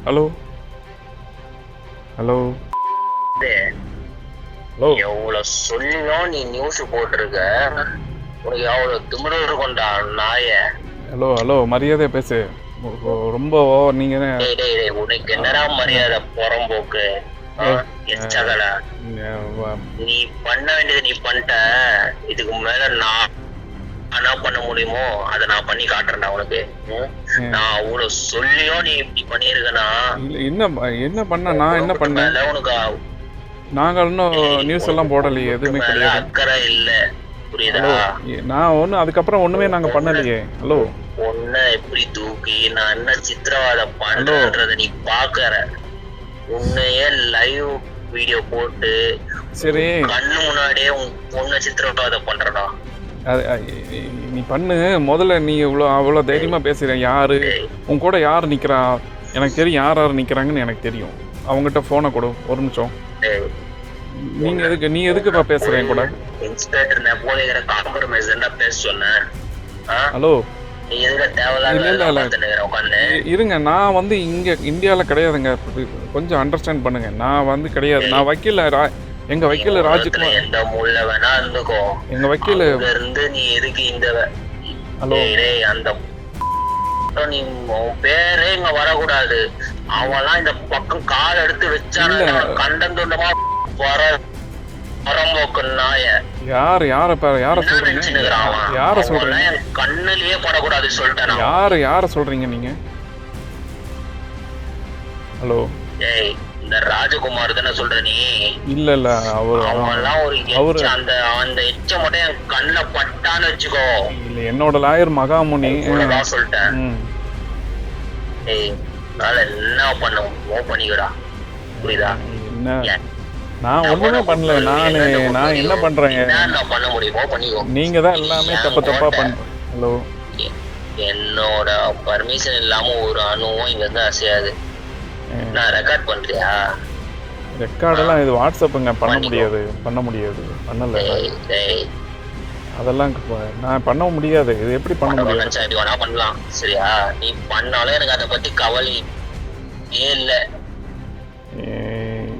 Hello hello hello. எவ்வளவு சொல்லியும் நீ நியூஸ் போட்டிருக்க, உனக்கு எவ்வளவு திமிரு இருக்கும்டா நாய. ஹலோ ஹலோ, மரியாதையா பேசு. ரொம்ப நீங்க உனக்கு என்னடா மரியாதை புறம்போக்கு எச்சகல. நீ பண்ண வேண்டியது நீ பண்ணிட்ட. இதுக்கு மேல நான் என்ன பண்ண முடியுமோ அதை நான் பண்ணி காட்டுறேன்டா உனக்கு. நான் அவ்வளவு சொல்லியும் நீ இப்படி பண்ணிருக்கனா? என்ன பண்ண? நான் என்ன பண்ணேன்? உனக்கு நாங்கள் இன்னும் நியூஸ் எல்லாம் போடலையே, எதுவுமே கிடையாது. அக்கறை இல்ல, புரியுதா? நான் ஒண்ணு அதுக்கப்புறம் ஒண்ணுமே நாங்க பண்ணலையே. ஹலோ, உன்ன எப்படி தூக்கி நான் என்ன சித்திரவாதை பண்றத நீ பாக்குற? உன்னையே லைவ் வீடியோ போட்டு சரி கண்ணு முன்னாடியே உன் பொண்ணை சித்திரவாதை பண்றடா. நீ பண்ணு முதல்ல. நீ அவ்வளோ தைரியமா பேசுற. யாரு உன் கூட யார் நிக்கிறா எனக்கு தெரியும். யார் யார் நிக்கிறாங்கன்னு எனக்கு தெரியும். அவங்ககிட்ட போனை கொடு ஒரு நிமிஷம். நீ எதுக்குப்பா பேசுற என் கூட? இன்ஸ்பெக்டர் நெப்போலியன் காம்ப்ரமைஸ் என்ன பேச சொன்னேன்? ஹலோ, நீ எதுக்கு தேவையில்லாத இருங்க. நான் வந்து இங்க இந்தியாவில் கிடையாதுங்க, கொஞ்சம் அண்டர்ஸ்டாண்ட் பண்ணுங்க. நான் வந்து கிடையாது. நான் வக்கீல். எங்க வக்கீல் ராஜ்குமார். எந்த முள்ள வேணா இருந்துக்கோ. எங்க வக்கீல் இருந்து நீ எதுக்கு இந்த ஹலோ அந்த நீ பேரே இங்க வரக்கூடாது. அவன்லாம் இந்த பக்கம் கால் எடுத்து வச்சான கண்டம் துண்டமா வரம்போக்கு நாய. யார சொல்றீங்க? யார சொல்றீங்க? கண்ணுலயே படக்கூடாது சொல்லிட்டேன். யார சொல்றீங்க நீங்க? ஹலோ, ஏய் இந்த ராஜகுமார் தானே சொல்ற நீ? இல்ல அவன்லாம் ஒரு அந்த எச்ச மட்டும் என் கண்ணுல பட்டான்னு வச்சுக்கோ. இல்ல, என்னோட லாயர் மகாமுனி சொல்லிட்டேன். ஏய் நாள என்ன பண்ணுவோம் பண்ணிக்கடா, புரியுதா? நான் ஒண்ணுமே பண்ணல. நான் என்ன பண்றேன்? என்ன பண்ண முடியுமோ பண்ணிக்கோ. நீங்க தான் எல்லாமே தப்பா பண்றீங்க. ஹலோ, என்னோட பர்மிஷன் இல்லாம ஒரு அணுவும் இங்க இருந்து அசையாது. நான் ரெக்கார்ட் பண்றியா? ரெக்கார்டெல்லாம் இது வாட்ஸ்அப்புங்க. பண்ண முடியாது. பண்ணல. அதெல்லாம் நான் பண்ண முடியாது. இது எப்படி பண்ண முடியாது? பண்ணலாம், சரியா? நீ பண்ணாலும் எனக்கு அதை பத்தி கவலை இல்ல.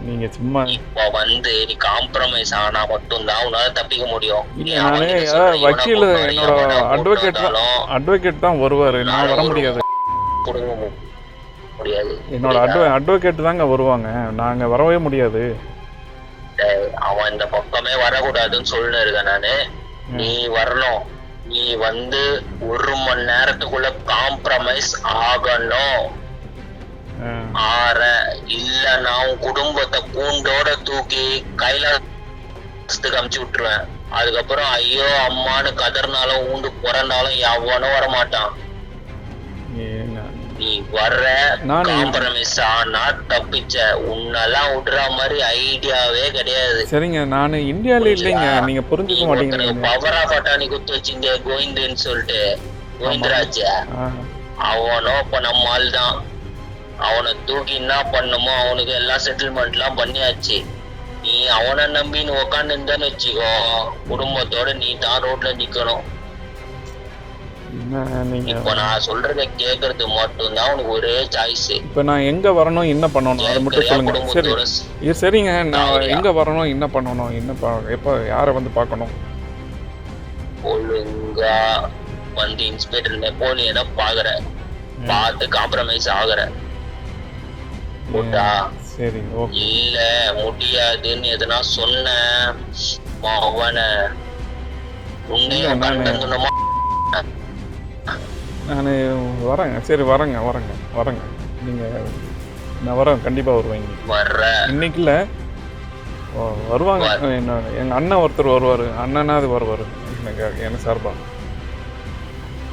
நீங்க சும்மா இப்ப வந்து நீ காம்ப்ரமைஸ் ஆனா மட்டும்தான் உன்னால தப்பிக்க முடியும். நானே வக்கீல், என்னோட அட்வொகேட் தான் வருவாரு. நான் வர முடியாது. என்னோட அட்வொகேட் தாங்க வருவாங்க. நாங்க வரவே முடியாது. அவன் இந்த பக்கமே வரக்கூடாதுன்னு சொல்லிட்டு இருக்க நானு. நீ வரணும். நீ வந்து 1 மணி நேரத்துக்குள்ள காம்ப்ரமைஸ் ஆகணும். இல்லன்னா உன் குடும்பத்தை கூண்டோட தூக்கி கைலாசத்துக்கு அமுச்சு விட்டுருவேன். அதுக்கப்புறம் ஐயோ அம்மானு கதறினாலும் ஊண்டு பிறந்தாலும் எவனும் வரமாட்டான். நீ வர்ற காம்ப்ரமைஸ் ஆனா தப்பிச்ச. உன்னெல்லாம் விடுற மாதிரி ஐடியாவே கிடையாது. சரிங்க, நான் இந்தியால இல்லைங்க. நீங்க புரிஞ்சுக்க மாட்டீங்க. பவரா பட்டாணி குத்து வச்சிங்க கோவிந்தன்னு சொல்லிட்டு கோவிந்தராஜ். அவனோ இப்ப நம்ம ஆள் தான். அவனை தூக்கி என்ன பண்ணுமோ அவனுக்கு எல்லாம் செட்டில்மெண்ட் எல்லாம் பண்ணியாச்சு. நீ அவனை நம்பின்னு உக்காந்து இருந்தான்னு வச்சுக்கோ, குடும்பத்தோட நீ தான் ரோட்ல நிக்கணும். இப்ப நான் சொல்றத கேக்குறது மட்டும்தான் உனக்கு ஒரே சாய்ஸ். இப்ப நான் எங்க வரணும், என்ன பண்ணணும், அதை மட்டும் சொல்லுங்க. சரி சரிங்க, நான் எங்க வரணும், என்ன பண்ணணும், எப்ப யாரை வந்து பார்க்கணும்? ஒழுங்கா வந்து இன்ஸ்பெக்டர் நெப்போலியனை பாக்குற, பார்த்து காம்ப்ரமைஸ் ஆகுற. சரி, இல்ல முடியாதுன்னு எதுனா சொன்ன அவனை உன்னையும் கண்டந்துனமா நான் வரேங்க. சரி வரேங்க. நீங்கள் நான் வரேன், கண்டிப்பாக வருவேன். இன்னைக்கு இல்லை, வருவாங்க. எங்கள் அண்ணன் ஒருத்தர் வருவார். அண்ணனாவது வருவார் எனக்கு சார்பா.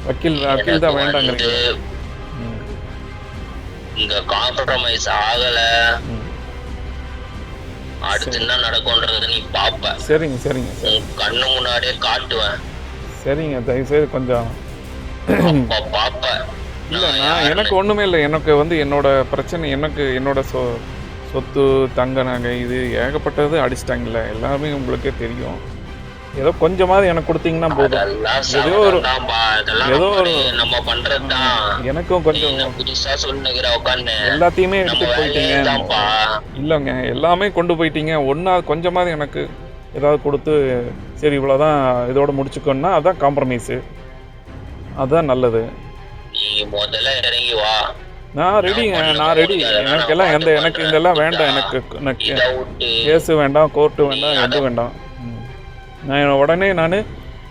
வக்கீல் தான் வேண்டாங்க. இங்க காம்ப்ரமைஸ் ஆகல, அடுத்து என்ன நடக்கும்ன்றது நீ பாப்ப. சரிங்க கண்ணு முன்னாடியே காட்டுவேன். சரிங்க, தயவுசெய்து கொஞ்சம் பாப்ப. இல்லை, நான் எனக்கு ஒன்றுமே இல்லை. எனக்கு வந்து என்னோட பிரச்சனை, எனக்கு என்னோட சொத்து, தங்க நகை, இது ஏகப்பட்டது அடிச்சிட்டாங்கல்ல. எல்லாமே உங்களுக்கே தெரியும். ஏதோ கொஞ்சமாவது எனக்கு கொடுத்தீங்கன்னா போதும். அதெல்லாம் ஏதோ ஒரு சகஜம்தான்பா. அதெல்லாம் ஏதோ ஒரு நம்ம பண்றதுதான். எனக்கும் நீ கொஞ்சம் என்ன புதுசா சொல்லுகிற உட்காந்து எல்லாத்தையுமே நம்ம எடுத்து போயிட்டீங்க. வேலையேதான்ப்பா. இல்லைங்க, எல்லாமே கொண்டு போயிட்டீங்க. ஒன்றா கொஞ்சமாவது எனக்கு ஏதாவது கொடுத்து சரி இவ்வளோதான் இதோட முடிச்சுக்கோன்னா அதான் காம்ப்ரமைஸு, அதுதான் நல்லது. நீ முதல்ல இறங்கி வா. நான் ரெடிங்க, நான் ரெடி. எனக்கெல்லாம் எனக்கு இதெல்லாம் வேண்டாம். எனக்கு இதை விட்டு கேஸு வேண்டாம், கோர்ட்டு வேண்டாம், எதுவும் வேண்டாம். நான் உடனே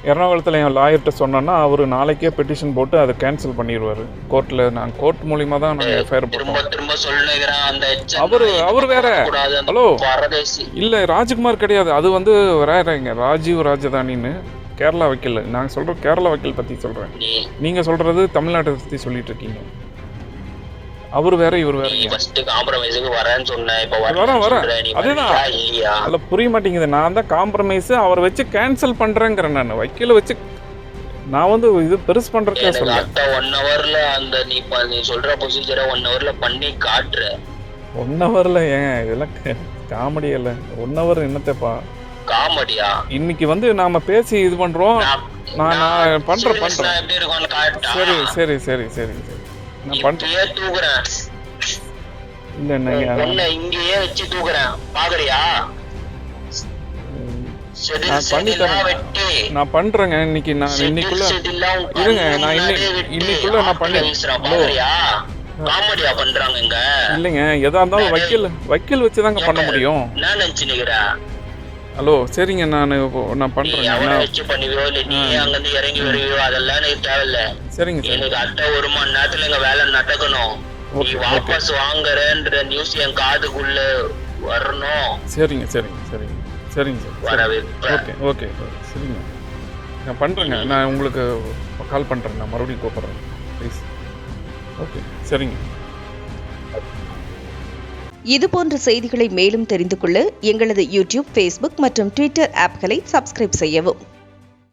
எர்ணாகுளத்தில் என் லாயர்கிட்ட சொன்னேன்னா அவர் நாளைக்கே பெட்டிஷன் போட்டு அதை கேன்சல் பண்ணிடுவார் கோர்ட்டில். நான் கோர்ட் மூலிமா தான் நாங்கள் எஃப்ஐஆர் திரும்ப போட்டோம். திரும்ப சொல்லுகிறேன் அந்த அவர் வேற. ஹலோ, பரதேசி. இல்லை ராஜ்குமார் கிடையாது, அது வேறங்க, ராஜீவ் ராஜதானின்னு கேரளா வக்கீல். நாங்கள் சொல்கிறோம் கேரளா வக்கீல் பற்றி சொல்கிறேன். நீங்கள் சொல்கிறது தமிழ்நாட்டை பற்றி சொல்லிட்டு இருக்கீங்க. அவர் வேற, இவர் வேற. ஃபர்ஸ்ட் காம்ப்ரமைஸுக்கு வரேன்னு சொன்னேன். இப்போ வரேன். அதுதான் இல்லையா? அதில் புரிய மாட்டேங்குது. நான் தான் காம்ப்ரமைஸு அவரை வச்சு கேன்சல் பண்ணுறேங்கிறேன். நான் வக்கீலை வச்சு நான் இது பெருசு பண்ணுறதுக்கே சொல்ல. 1 ஹவர்ல அந்த நீ சொல்ற ப்ரொசீஜரை 1 ஹவர்ல பண்ணி காட்டுற. 1 ஹவர்ல ஏங்க இதெல்லாம் காமெடி இல்லை. 1 ஹவர் என்னத்தப்பா காமெடியா? இன்னைக்கு நாம பேசி இது பண்றோம். நான் பண்றேன். எப்படி இருக்கும்னு காட்டா? சரி சரி சரி சரி சரி நான் பண்றேன். தூக்குறேன். இல்ல என்னங்க, இங்கேயே வச்சு தூக்குறேன். பாக்குறியா? நான் பண்றேங்க. இன்னைக்குள்ள இருங்க. நான் இன்னைக்குள்ள நான் பாக்குறியா? காமெடியா பண்றாங்க இங்க. இல்லைங்க, எதா இருந்தாலும் வக்கீல் வச்சுதாங்க பண்ண முடியும். என்ன நினைச்சுக்கிற? ஹலோ, சரிங்க, நான் பண்றேங்க. வச்சு பண்ணுவியோ இல்ல நீ அங்கிருந்து இறங்கி வருவியோ அதெல்லாம் எனக்கு தேவையில்ல. சரிங்க சார். எனக்கு அடுத்த 1 மணி நேரத்துல எங்க வேலை நடக்கணும். நீ வாபஸ் வாங்குறேன்ற நியூஸ் என் காதுக்குள்ள வரணும். சரிங்க சரிங்க சரிங்க சரிங்க சார். வரவே. ஓகே ஓகே சரிங்க, நான் பண்றேங்க. நான் உங்களுக்கு கால் பண்றேன். நான் மறுபடியும் கூப்பிடுறேன் ப்ளீஸ். ஓகே சரிங்க. இதுபோன்ற செய்திகளை மேலும் தெரிந்து கொள்ள எங்களது யூடியூப், ஃபேஸ்புக் மற்றும் ட்விட்டர் ஆப்களை சப்ஸ்கிரைப் செய்யவும்.